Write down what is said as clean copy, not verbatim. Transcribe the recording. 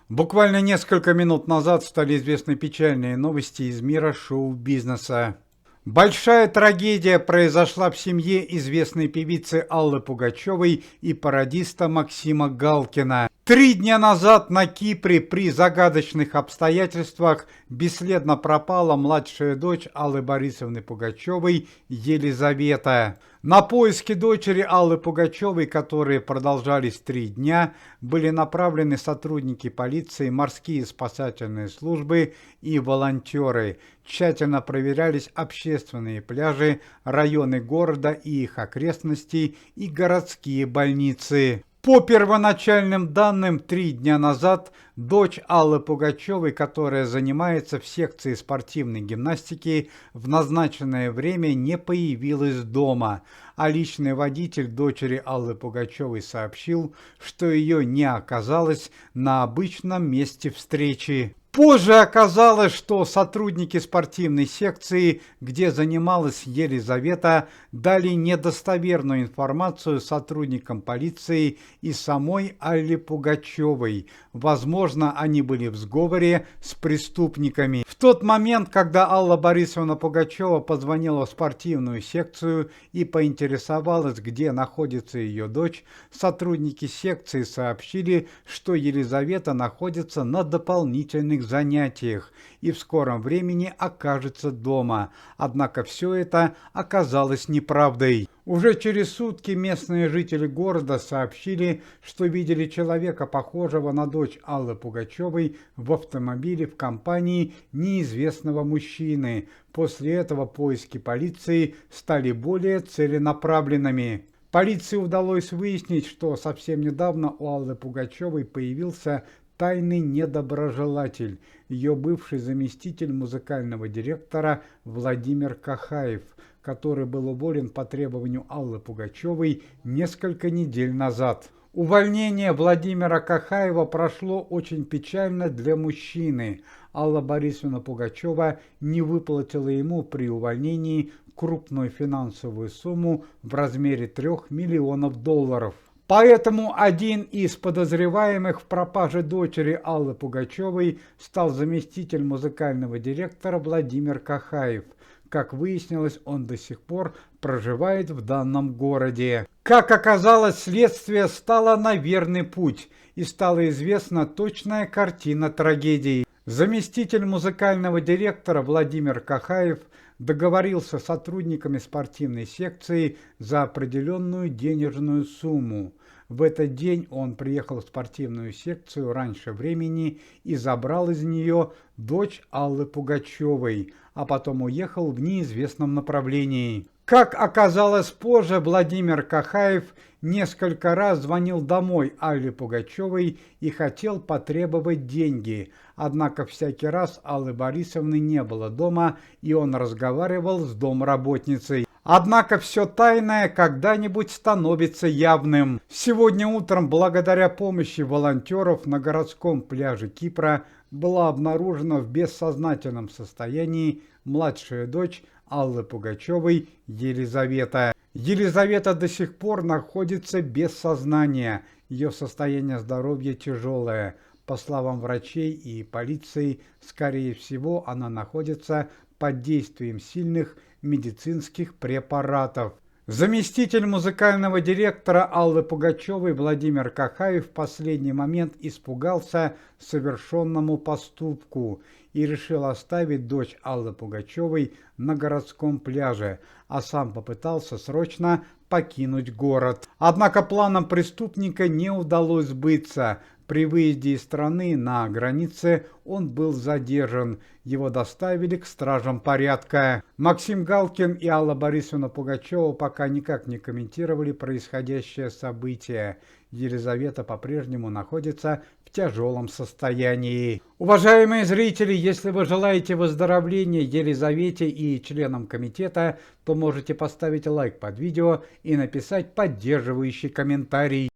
Буквально несколько минут назад стали известны печальные новости из мира шоу-бизнеса. Большая трагедия произошла в семье известной певицы Аллы Пугачевой и пародиста Максима Галкина. 3 дня назад на Кипре при загадочных обстоятельствах бесследно пропала младшая дочь Аллы Борисовны Пугачевой Елизавета. На поиски дочери Аллы Пугачевой, которые продолжались 3 дня, были направлены сотрудники полиции, морские спасательные службы и волонтеры. Тщательно проверялись общественные пляжи, районы города и их окрестностей и городские больницы. По первоначальным данным, 3 дня назад дочь Аллы Пугачевой, которая занимается в секции спортивной гимнастики, в назначенное время не появилась дома, а личный водитель дочери Аллы Пугачевой сообщил, что ее не оказалось на обычном месте встречи. Позже оказалось, что сотрудники спортивной секции, где занималась Елизавета, дали недостоверную информацию сотрудникам полиции и самой Алле Пугачевой. Возможно, они были в сговоре с преступниками. В тот момент, когда Алла Борисовна Пугачева позвонила в спортивную секцию и поинтересовалась, где находится ее дочь, сотрудники секции сообщили, что Елизавета находится на дополнительных занятиях и в скором времени окажется дома. Однако все это оказалось неправдой. Уже через сутки местные жители города сообщили, что видели человека, похожего на дочь Аллы Пугачевой, в автомобиле в компании неизвестного мужчины. После этого поиски полиции стали более целенаправленными. Полиции удалось выяснить, что совсем недавно у Аллы Пугачевой появился тайный недоброжелатель, ее бывший заместитель музыкального директора Владимир Кахаев, который был уволен по требованию Аллы Пугачевой несколько недель назад. Увольнение Владимира Кахаева прошло очень печально для мужчины. Алла Борисовна Пугачева не выплатила ему при увольнении крупную финансовую сумму в размере $3 миллионов. Поэтому один из подозреваемых в пропаже дочери Аллы Пугачевой стал заместитель музыкального директора Владимир Кахаев. Как выяснилось, он до сих пор проживает в данном городе. Как оказалось, следствие стало на верный путь и стала известна точная картина трагедии. Заместитель музыкального директора Владимир Кахаев договорился с сотрудниками спортивной секции за определенную денежную сумму. В этот день он приехал в спортивную секцию раньше времени и забрал из нее дочь Аллы Пугачевой, а потом уехал в неизвестном направлении. Как оказалось позже, Владимир Кахаев несколько раз звонил домой Алле Пугачевой и хотел потребовать деньги. Однако всякий раз Аллы Борисовны не было дома, и он разговаривал с домработницей. Однако все тайное когда-нибудь становится явным. Сегодня утром, благодаря помощи волонтеров, на городском пляже Кипра была обнаружена в бессознательном состоянии младшая дочь Аллы Пугачевой Елизавета. Елизавета до сих пор находится без сознания. Ее состояние здоровья тяжелое. По словам врачей и полиции, скорее всего, она находится под действием сильных медицинских препаратов. Заместитель музыкального директора Аллы Пугачевой Владимир Кахаев в последний момент испугался совершенному поступку и решил оставить дочь Аллы Пугачевой на городском пляже, а сам попытался срочно покинуть город. Однако планам преступника не удалось сбыться. При выезде из страны на границе он был задержан. Его доставили к стражам порядка. Максим Галкин и Алла Борисовна Пугачева пока никак не комментировали происходящее событие. Елизавета по-прежнему находится в тяжелом состоянии. Уважаемые зрители, если вы желаете выздоровления Елизавете и членам комитета, то можете поставить лайк под видео и написать поддерживающий комментарий.